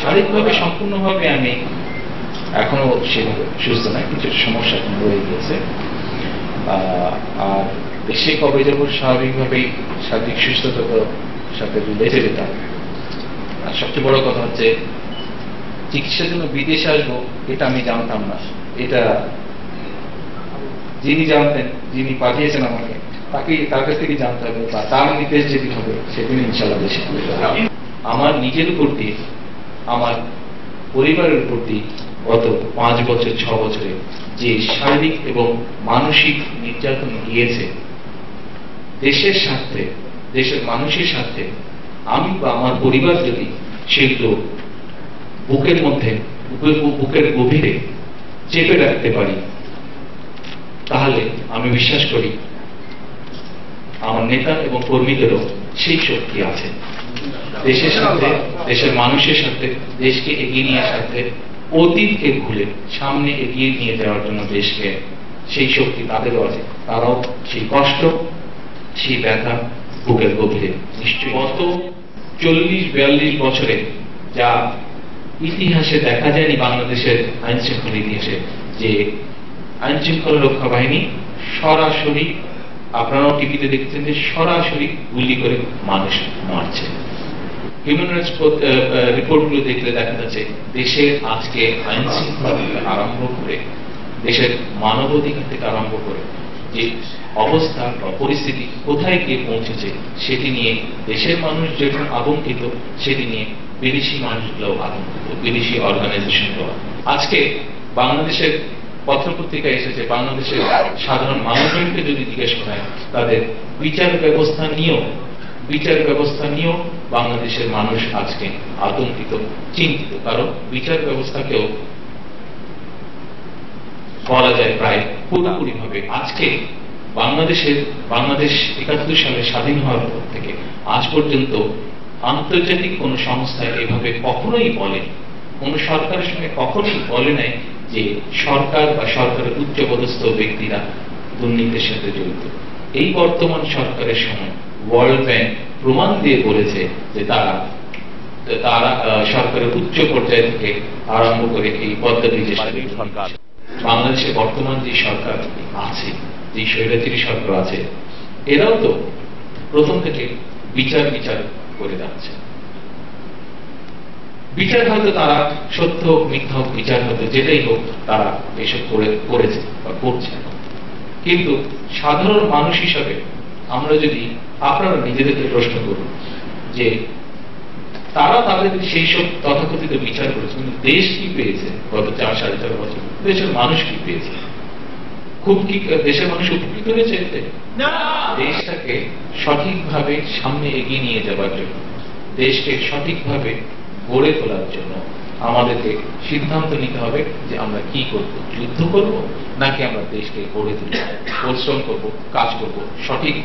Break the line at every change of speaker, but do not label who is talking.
শারীরিকভাবে সম্পূর্ণভাবে আমি এখনো সেভাবে সুস্থ নয়, কিছু সমস্যা এখন রয়ে গেছে। আর দেশে কবে যাবো স্বাভাবিকভাবেই শারীরিক সুস্থতার সাথে রিলেটেড এটা। আর সবচেয়ে বড় কথা হচ্ছে চিকিৎসার জন্য বিদেশে আসবো এটা আমি জানতাম না। এটা যিনি জানতেন, যিনি পাঠিয়েছেন আমাকে, তার কাছ থেকে জানতে হবে বা তার নির্দেশ যেদিন হবে সেদিন ইনশাল্লাহ দেশে। আমার নিজের উপর দিয়ে, আমার পরিবারের উপর দিয়ে গত 5 বছর 6 বছরে যে শারীরিক এবং মানসিক নির্যাতন গিয়েছে, দেশের স্বার্থে, দেশের মানুষের স্বার্থে আমি বা আমার পরিবার যদি সেগুলো বুকের মধ্যে, বুকের গভীরে চেপে রাখতে পারি, তাহলে আমি বিশ্বাস করি আমার নেতা এবং কর্মীদেরও সেই শক্তি আছে। দেশের সাথে, দেশের মানুষের সাথে, দেশকে এগিয়ে নিয়ে সাথে অতীতকে ভুলে সামনে এগিয়ে নিয়ে যাওয়ার জন্য দেশকে সেই শক্তি তাদেরও আছে। তারাও সেই কষ্ট, সেই ব্যথা বুকের গভীরে নিশ্চয়ই। গত 40-42 বছরে যা ইতিহাসে দেখা যায়নি বাংলাদেশের আইন শৃঙ্খলা ইতিহাসে, যে আইন শৃঙ্খলা রক্ষা বাহিনী সরাসরি, আপনারাও টিভিতে দেখছেন যে সরাসরি গুলি করে মানুষ মারছে। হিউম্যান রাইটস রিপোর্টগুলো দেখলে দেখা যাচ্ছে দেশের আজকে আইন শৃঙ্খলা থেকে আরম্ভ করে, দেশের মানবাধিকার থেকে আরম্ভ করে যে অবস্থা বা পরিস্থিতি কোথায় গিয়ে পৌঁছেছে সেটি নিয়ে দেশের মানুষ যখন আতঙ্কিত, সেটি নিয়ে বিদেশি মানুষগুলো আতঙ্কিত, বিদেশি অর্গানাইজেশনগুলো। আজকে বাংলাদেশের পত্রপত্রিকা এসেছে, বাংলাদেশের সাধারণ মানুষজনকে যদি জিজ্ঞেস করা হয় তাদের বিচার ব্যবস্থা নিয়েও বাংলাদেশের মানুষ আজকে আতঙ্কিত, চিন্তিত। কারণ বিচার ব্যবস্থাকেও বলা যায় প্রায় পুরোপুরি ভাবে আজকে বাংলাদেশ 71 সালে স্বাধীন হওয়ার পর থেকে আজ পর্যন্ত আন্তর্জাতিক কোন সংস্থা এভাবে কখনোই বলে, কোন সরকারের সঙ্গে কখনোই বলে নাই যে সরকার বা সরকারের উচ্চপদস্থ ব্যক্তিরা দুর্নীতির সাথে জড়িত। এই বর্তমান সরকারের সময় ওয়ার্ল্ড ব্যাংক প্রমাণ দিয়ে বলেছে যে তারা সরকারের উচ্চ পর্যায় থেকে আরম্ভ করে এই পদ্ধতি যে সরকার বাংলাদেশে বর্তমান যে সরকার আছে, যে স্বৈরাচারী সরকার আছে, এরাও তো প্রথম থেকে বিচার করে যাচ্ছে। বিচার হয়তো তারা সত্য হোক মিথ্যা হোক, বিচার হয়তো যেটাই হোক তারা এসব করেছে বা করছে। কিন্তু সাধারণ মানুষ হিসাবে আমরা যদি, আপনারা নিজেদেরকে প্রশ্ন করুন যে তারা তাদের সেই সব তথাকথিত বিচার করেছে, কিন্তু দেশ কি পেয়েছে গত 4-4.5 বছর? দেশের মানুষ কি পেয়েছে? খুব কি দেশের মানুষ উপকৃত হয়েছে? দেশটাকে সঠিকভাবে সামনে এগিয়ে নিয়ে যাবার জন্য, দেশকে সঠিকভাবে গড়ে তোলার জন্য আমাদেরকে সিদ্ধান্ত নিতে হবে যে আমরা কি করব, যুদ্ধ করব নাকি আমরা দেশকে গড়ে তুলব, পরিশ্রম করব, কাজ করব, সঠিক